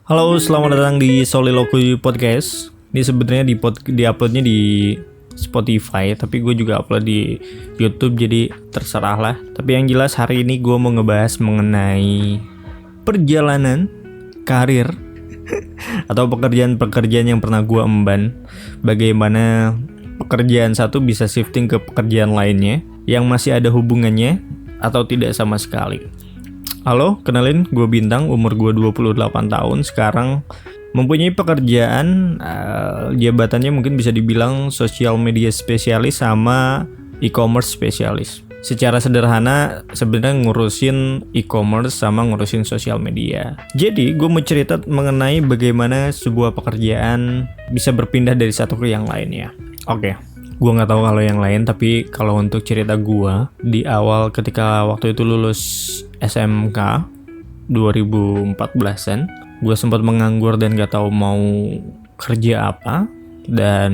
Halo, selamat datang di Soliloquy Podcast. Ini sebenarnya di uploadnya di Spotify, tapi gue juga upload di YouTube, jadi terserah lah. Tapi yang jelas hari ini gue mau ngebahas mengenai perjalanan karir atau pekerjaan-pekerjaan yang pernah gue emban. Bagaimana pekerjaan satu bisa shifting ke pekerjaan lainnya yang masih ada hubungannya atau tidak sama sekali. Halo, kenalin, gue Bintang, umur gue 28 tahun, sekarang mempunyai pekerjaan, jabatannya mungkin bisa dibilang social media spesialis sama e-commerce spesialis. Secara sederhana, sebenarnya ngurusin e-commerce sama ngurusin sosial media. Jadi, gue mau cerita mengenai bagaimana sebuah pekerjaan bisa berpindah dari satu ke yang lainnya. Oke. Gue nggak tahu kalau yang lain, tapi kalau untuk cerita gue di awal ketika waktu itu lulus SMK 2014an, gue sempat menganggur dan nggak tahu mau kerja apa, dan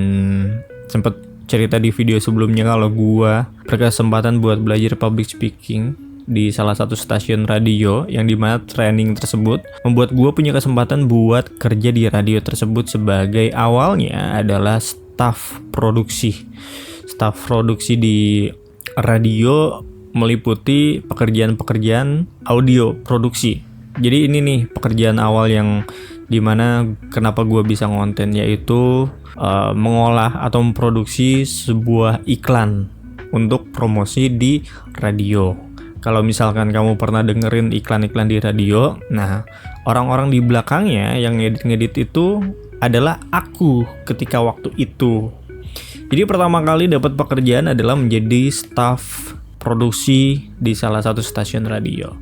sempat cerita di video sebelumnya kalau gue berkesempatan buat belajar public speaking di salah satu stasiun radio, yang dimana training tersebut membuat gue punya kesempatan buat kerja di radio tersebut sebagai awalnya adalah staf produksi di radio, meliputi pekerjaan-pekerjaan audio produksi. Jadi ini nih pekerjaan awal yang dimana kenapa gue bisa ngonten, yaitu mengolah atau memproduksi sebuah iklan untuk promosi di radio. Kalau misalkan kamu pernah dengerin iklan-iklan di radio, nah orang-orang di belakangnya yang ngedit-ngedit itu adalah aku ketika waktu itu. Jadi pertama kali dapat pekerjaan adalah menjadi staf produksi di salah satu stasiun radio.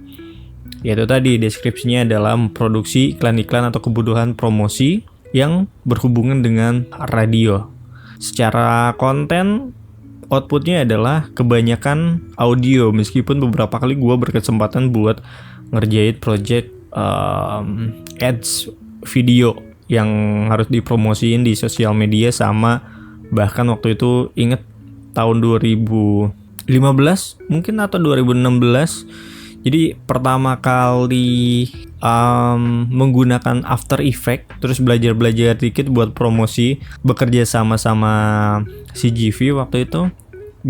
Yaitu tadi deskripsinya adalah memproduksi iklan-iklan atau kebutuhan promosi yang berhubungan dengan radio. Secara konten, outputnya adalah kebanyakan audio, meskipun beberapa kali gue berkesempatan buat ngerjain project ads video yang harus dipromosiin di sosial media, sama bahkan waktu itu inget tahun 2015 mungkin atau 2016. Jadi pertama kali menggunakan After Effects, terus belajar dikit buat promosi, bekerja sama CGV waktu itu.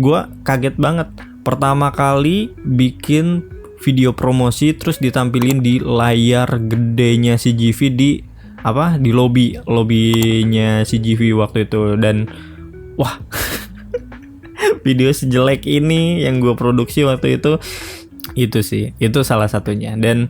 Gue kaget banget. Pertama kali bikin video promosi terus ditampilin di layar gedenya CGV di lobbynya CGV waktu itu, dan wah video sejelek ini yang gue produksi waktu itu salah satunya. Dan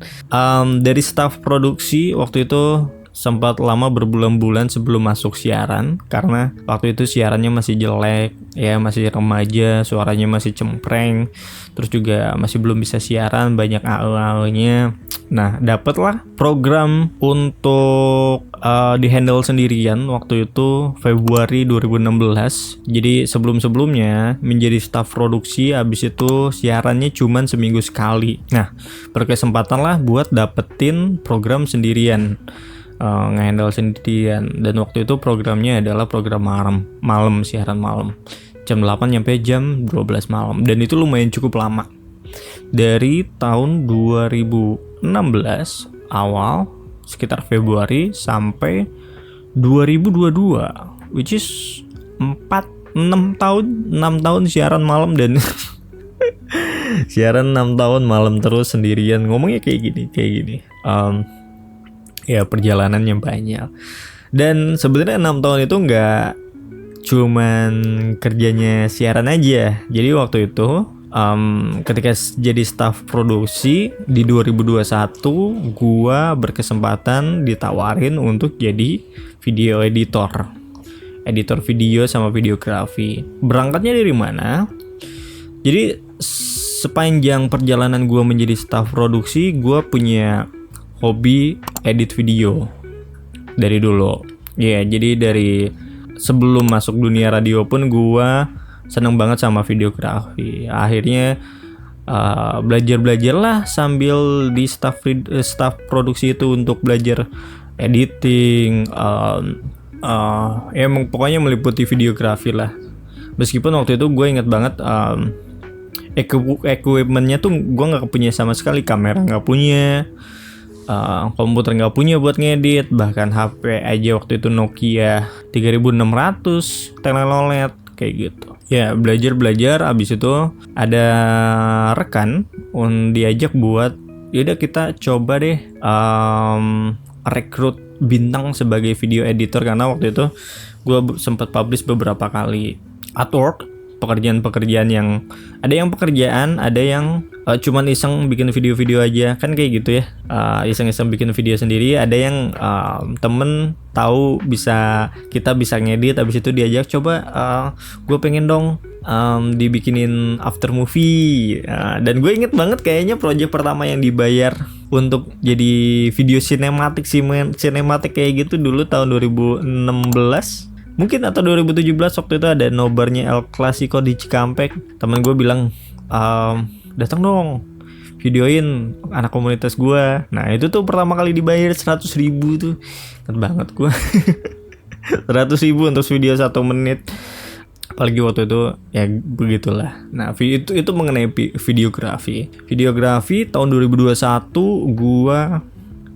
dari staf produksi waktu itu sempat lama berbulan-bulan sebelum masuk siaran, karena waktu itu siarannya masih jelek ya, masih remaja, suaranya masih cempreng, terus juga masih belum bisa siaran, banyak AE-nya. Nah, dapatlah program untuk di-handle sendirian waktu itu Februari 2016. Jadi sebelum-sebelumnya menjadi staf produksi, habis itu siarannya cuman seminggu sekali. Nah, berkesempatan lah buat dapetin program sendirian, nge-handle sendirian. Dan waktu itu programnya adalah program malam, siaran malam, jam 8 sampai jam 12 malam. Dan itu lumayan cukup lama, dari tahun 2016 awal sekitar Februari sampai 2022, which is 6 tahun siaran malam. Dan siaran 6 tahun malam terus sendirian, ngomongnya kayak gini. Ya perjalanannya banyak. Dan sebenarnya 6 tahun itu nggak cuman kerjanya siaran aja. Jadi waktu itu ketika jadi staf produksi di 2021, gua berkesempatan ditawarin untuk jadi video editor video sama videografi. Berangkatnya dari mana? Jadi sepanjang perjalanan gua menjadi staf produksi, gua punya hobi edit video dari dulu. Ya, jadi dari sebelum masuk dunia radio pun gua seneng banget sama videografi. Akhirnya belajar lah sambil di staff produksi itu untuk belajar editing, ya pokoknya meliputi videografi lah. Meskipun waktu itu gue inget banget equipmentnya tuh gue nggak punya sama sekali, kamera nggak punya, komputer nggak punya buat ngedit, bahkan HP aja waktu itu Nokia 3600 telelolet kayak gitu. Ya belajar abis itu ada rekan diajak buat yaudah kita coba deh rekrut Bintang sebagai video editor, karena waktu itu gue sempat publish beberapa kali artwork, pekerjaan yang ada yang cuman iseng bikin video-video aja kan kayak gitu ya, iseng-iseng bikin video sendiri. Ada yang temen tahu kita bisa ngedit, habis itu diajak coba gue pengen dong dibikinin after movie. Dan gue inget banget kayaknya project pertama yang dibayar untuk jadi video sinematik kayak gitu dulu tahun 2016 mungkin atau 2017. Waktu itu ada nobarnya El Clasico di Cikampek. Temen gue bilang datang dong videoin anak komunitas gue. Nah itu tuh pertama kali dibayar 100.000 tuh, inget banget gue. 100.000 untuk video 1 menit. Apalagi waktu itu ya begitulah. Nah itu mengenai videografi tahun 2021 gua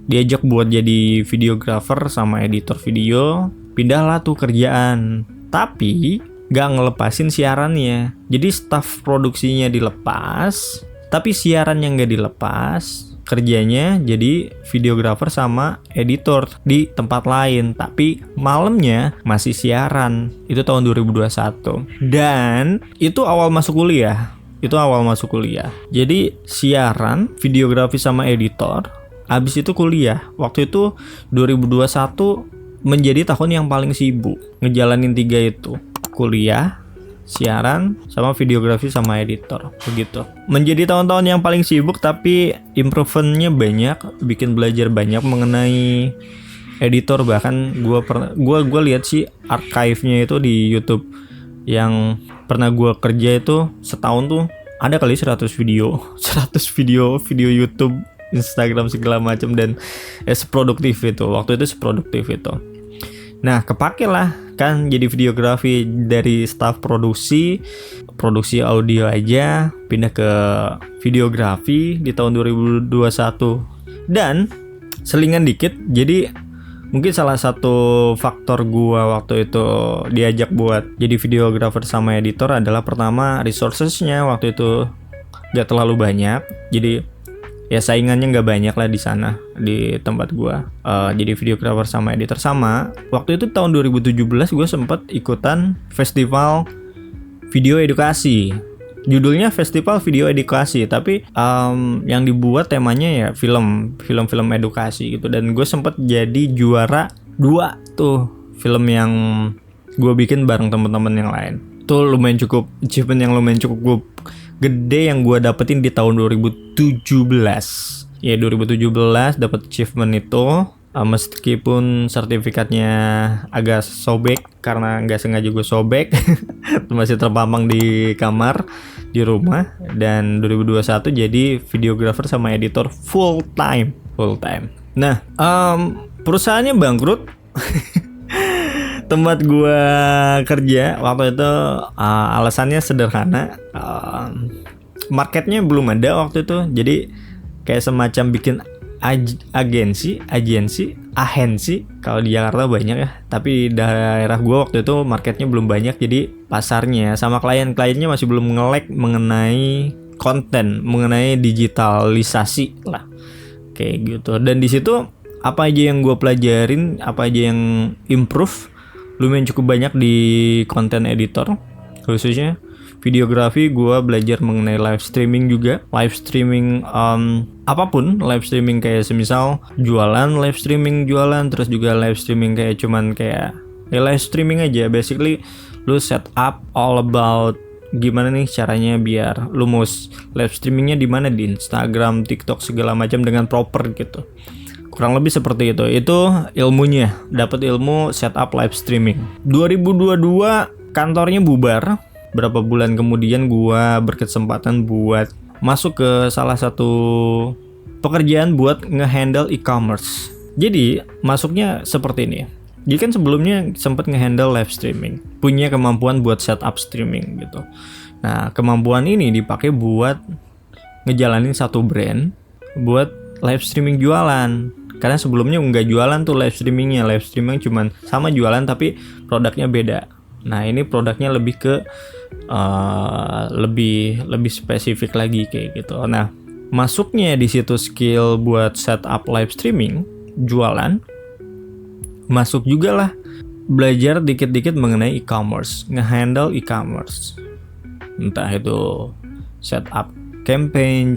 diajak buat jadi videographer sama editor video. Pindahlah tuh kerjaan, tapi gak ngelepasin siarannya. Jadi staff produksinya dilepas, tapi siaran yang gak dilepas. Kerjanya jadi videographer sama editor di tempat lain, tapi malamnya masih siaran. Itu tahun 2021. Dan itu awal masuk kuliah. Jadi siaran, videografi sama editor. Abis itu kuliah. Waktu itu 2021 menjadi tahun yang paling sibuk ngejalanin 3 itu. Kuliah, siaran, sama videografi sama editor, begitu. Menjadi tahun-tahun yang paling sibuk, tapi improvementnya banyak, bikin belajar banyak mengenai editor. Bahkan gue lihat sih archive-nya itu di YouTube yang pernah gue kerja itu setahun tuh ada kali 100 video YouTube, Instagram segala macam, dan seproduktif itu. Waktu itu seproduktif itu. Nah, kepake lah kan jadi videografi dari staff produksi audio aja, pindah ke videografi di tahun 2021. Dan selingan dikit, jadi mungkin salah satu faktor gua waktu itu diajak buat jadi videografer sama editor adalah pertama resourcesnya waktu itu gak terlalu banyak. Jadi ya saingannya nggak banyak lah di sana di tempat gua jadi videographer sama editor. Sama waktu itu tahun 2017 gue sempat ikutan festival video edukasi, judulnya festival video edukasi, tapi yang dibuat temanya ya film edukasi gitu. Dan gue sempat jadi juara 2 tuh film yang gue bikin bareng teman-teman yang lain. Itu lumayan cukup achievement yang lumayan cukup gede yang gue dapetin di tahun 2017. Ya 2017 dapet achievement itu, meskipun sertifikatnya agak sobek karena nggak sengaja gue sobek. Masih terpampang di kamar di rumah. Dan 2021 jadi videographer sama editor full time. Nah perusahaannya bangkrut. Tempat gue kerja waktu itu alasannya sederhana, marketnya belum ada waktu itu. Jadi kayak semacam bikin agensi kalau di Jakarta banyak ya, tapi di daerah gue waktu itu marketnya belum banyak. Jadi pasarnya sama klien-kliennya masih belum nge-lag mengenai konten, mengenai digitalisasi lah kayak gitu. Dan di situ apa aja yang gue pelajarin, apa aja yang improve lumayan cukup banyak di konten editor. Khususnya videografi, gue belajar mengenai live streaming juga. Live streaming apapun, live streaming kayak semisal jualan, terus juga live streaming kayak cuman kayak live streaming aja. Basically lu set up all about gimana nih caranya biar lu mau live streamingnya di mana, di Instagram, TikTok segala macam dengan proper gitu. Kurang lebih seperti itu. Itu ilmunya, dapat ilmu setup live streaming. 2022 kantornya bubar. Berapa bulan kemudian gua berkesempatan buat masuk ke salah satu pekerjaan buat ngehandle e-commerce. Jadi masuknya seperti ini. Jadi kan sebelumnya sempat ngehandle live streaming, punya kemampuan buat setup streaming gitu. Nah kemampuan ini dipakai buat ngejalanin satu brand buat live streaming jualan. Karena sebelumnya nggak jualan tuh live streaming cuman sama jualan tapi produknya beda. Nah ini produknya lebih ke lebih spesifik lagi kayak gitu. Nah masuknya di situ skill buat setup live streaming jualan, masuk juga lah belajar dikit-dikit mengenai e-commerce, ngehandle e-commerce, entah itu setup campaign,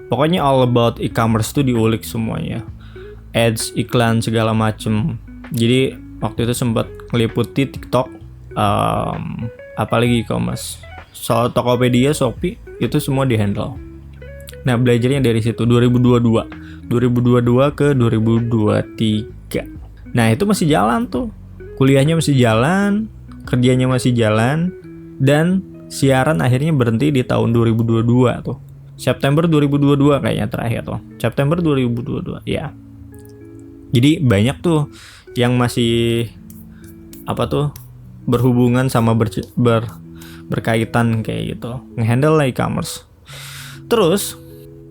pokoknya all about e-commerce tuh diulik semuanya, ads, iklan segala macem. Jadi waktu itu sempat ngeliputi TikTok, apalagi e-commerce, soal Tokopedia, Shopee itu semua dihandle. Nah belajarnya dari situ 2022 ke 2023. Nah itu masih jalan tuh. Kuliahnya masih jalan, kerjanya masih jalan, dan siaran akhirnya berhenti di tahun 2022 tuh. September 2022 kayaknya terakhir tuh. September 2022, ya. Jadi banyak tuh yang masih berhubungan sama berkaitan kayak gitu. Ngehandle lah e-commerce. Terus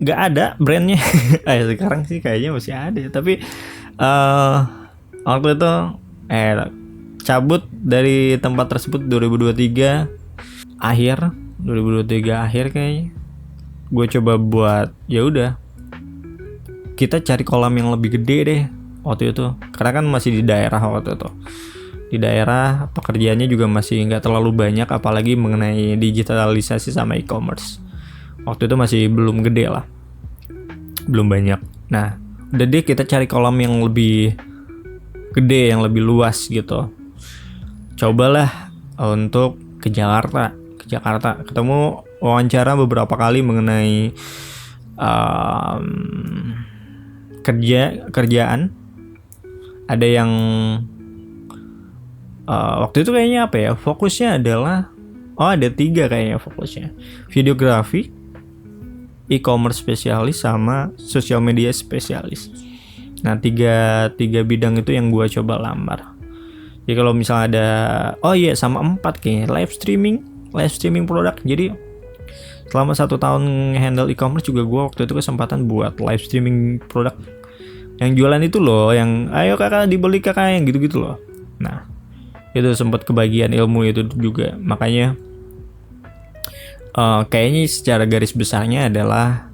nggak ada brandnya. Sekarang sih kayaknya masih ada, tapi waktu itu cabut dari tempat tersebut 2023 akhir kayaknya. Gue coba buat ya udah kita cari kolam yang lebih gede deh waktu itu, karena kan masih di daerah waktu itu. Di daerah pekerjaannya juga masih nggak terlalu banyak, apalagi mengenai digitalisasi sama e-commerce. Waktu itu masih belum gede lah, belum banyak. Nah udah deh kita cari kolam yang lebih gede, yang lebih luas gitu. Cobalah untuk ke Jakarta, ketemu wawancara beberapa kali mengenai kerjaan. Ada yang waktu itu kayaknya fokusnya adalah ada 3 kayaknya fokusnya, videografi, e-commerce spesialis, sama social media spesialis. Nah tiga bidang itu yang gue coba lamar. Jadi kalau misalnya ada sama 4 kayaknya live streaming produk. Jadi selama 1 tahun handle e-commerce juga gue waktu itu kesempatan buat live streaming produk. Yang jualan itu loh, yang ayo kakak dibeli kakak, yang gitu-gitu loh. Nah itu sempat kebagian ilmu itu juga. Makanya kayaknya secara garis besarnya adalah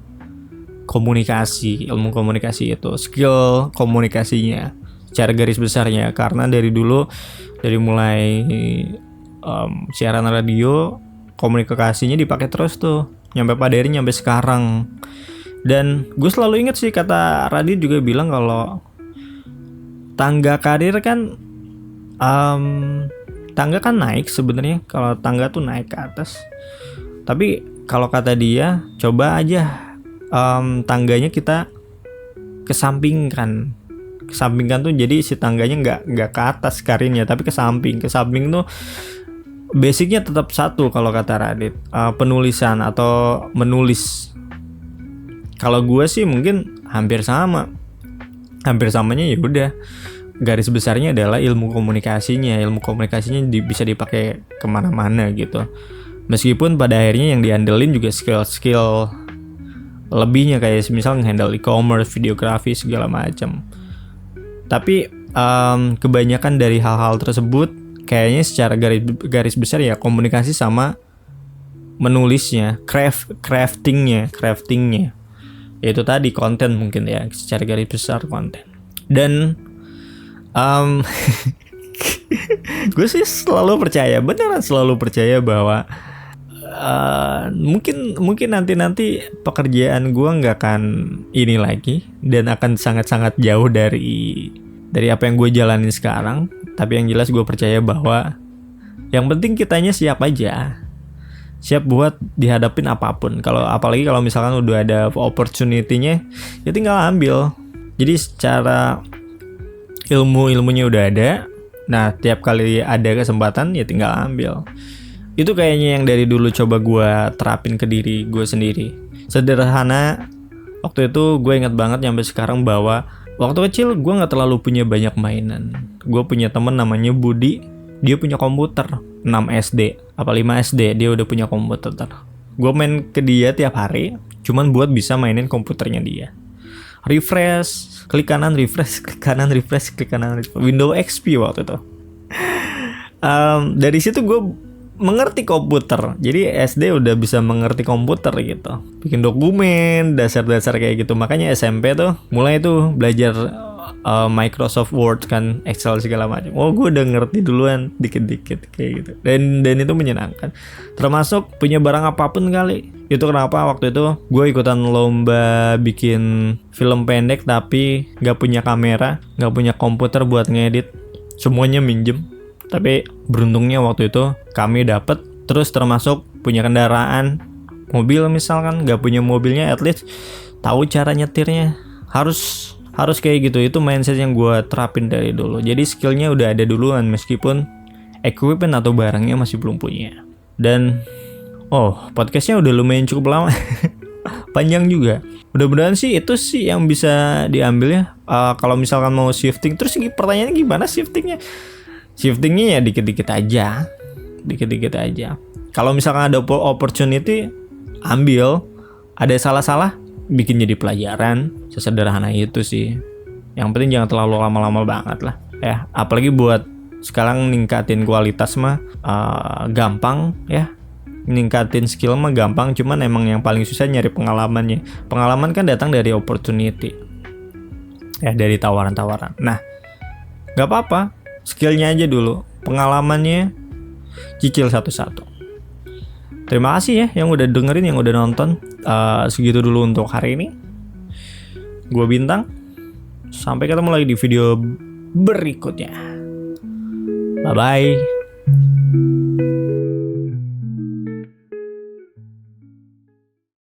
komunikasi, ilmu komunikasi itu, skill komunikasinya secara garis besarnya. Karena dari dulu, dari mulai siaran radio, komunikasinya dipakai terus tuh, nyampe pada akhirnya nyampe sekarang. Dan gue selalu ingat sih kata Radit juga bilang kalau tangga karir kan tangga kan naik sebenarnya, kalau tangga tuh naik ke atas. Tapi kalau kata dia, coba aja tangganya kita kesampingkan tuh, jadi si tangganya nggak ke atas karirnya, tapi ke samping tuh basicnya tetap satu. Kalau kata Radit, penulisan atau menulis. Kalau gue sih mungkin hampir samanya ya udah, garis besarnya adalah ilmu komunikasinya bisa dipakai kemana-mana gitu. Meskipun pada akhirnya yang diandelin juga skill lebihnya, kayak misal nge-handle e-commerce, videografi segala macam. Tapi kebanyakan dari hal-hal tersebut kayaknya secara garis besar ya komunikasi sama menulisnya, craftingnya. Itu tadi konten mungkin ya, secara garis besar konten. Dan gue sih selalu percaya bahwa mungkin nanti pekerjaan gue nggak akan ini lagi, dan akan sangat-sangat jauh dari apa yang gue jalanin sekarang. Tapi yang jelas gue percaya bahwa yang penting kitanya siap buat dihadapin apapun. Apalagi kalau misalkan udah ada opportunity-nya, ya tinggal ambil. Jadi secara ilmunya udah ada. Nah tiap kali ada kesempatan ya tinggal ambil. Itu kayaknya yang dari dulu coba gue terapin ke diri gue sendiri. Sederhana. Waktu itu gue ingat banget sampai sekarang bahwa waktu kecil gue gak terlalu punya banyak mainan. Gue punya temen namanya Budi. Dia punya komputer 6 SD apa 5 SD, dia udah punya komputer. Gue main ke dia tiap hari cuman buat bisa mainin komputernya dia. refresh, klik kanan refresh, klik kanan refresh, klik kanan refresh. Windows XP waktu itu. Dari situ gue mengerti komputer. Jadi SD udah bisa mengerti komputer gitu. Bikin dokumen, dasar-dasar kayak gitu. Makanya SMP tuh mulai tuh belajar Microsoft Word kan, Excel segala macam. Oh, gue udah ngerti duluan dikit-dikit kayak gitu. Dan itu menyenangkan. Termasuk punya barang apapun kali. Itu kenapa waktu itu gue ikutan lomba bikin film pendek tapi gak punya kamera, gak punya komputer buat ngedit. Semuanya minjem. Tapi beruntungnya waktu itu kami dapet. Terus termasuk punya kendaraan, mobil misalkan, gak punya mobilnya, at least tahu cara nyetirnya. Harus kayak gitu. Itu mindset yang gue terapin dari dulu. Jadi skillnya udah ada duluan meskipun equipment atau barangnya masih belum punya. Dan podcastnya udah lumayan cukup lama. Panjang juga. Mudah-mudahan sih itu sih yang bisa diambil ya. Kalau misalkan mau shifting, terus pertanyaannya gimana shiftingnya? Shiftingnya ya dikit-dikit aja. Dikit-dikit aja. Kalau misalkan ada opportunity, ambil. Ada salah-salah, bikin jadi pelajaran. Sesederhana itu sih. Yang penting jangan terlalu lama-lama banget lah. Ya, apalagi buat sekarang ningkatin kualitas mah gampang ya. Ningkatin skill mah gampang, cuman emang yang paling susah nyari pengalamannya. Pengalaman kan datang dari opportunity. Ya, dari tawaran-tawaran. Nah, gak apa-apa. Skillnya aja dulu. Pengalamannya cicil satu-satu. Terima kasih ya yang udah dengerin, yang udah nonton. Segitu dulu untuk hari ini. Gua Bintang. Sampai ketemu lagi di video berikutnya. Bye-bye.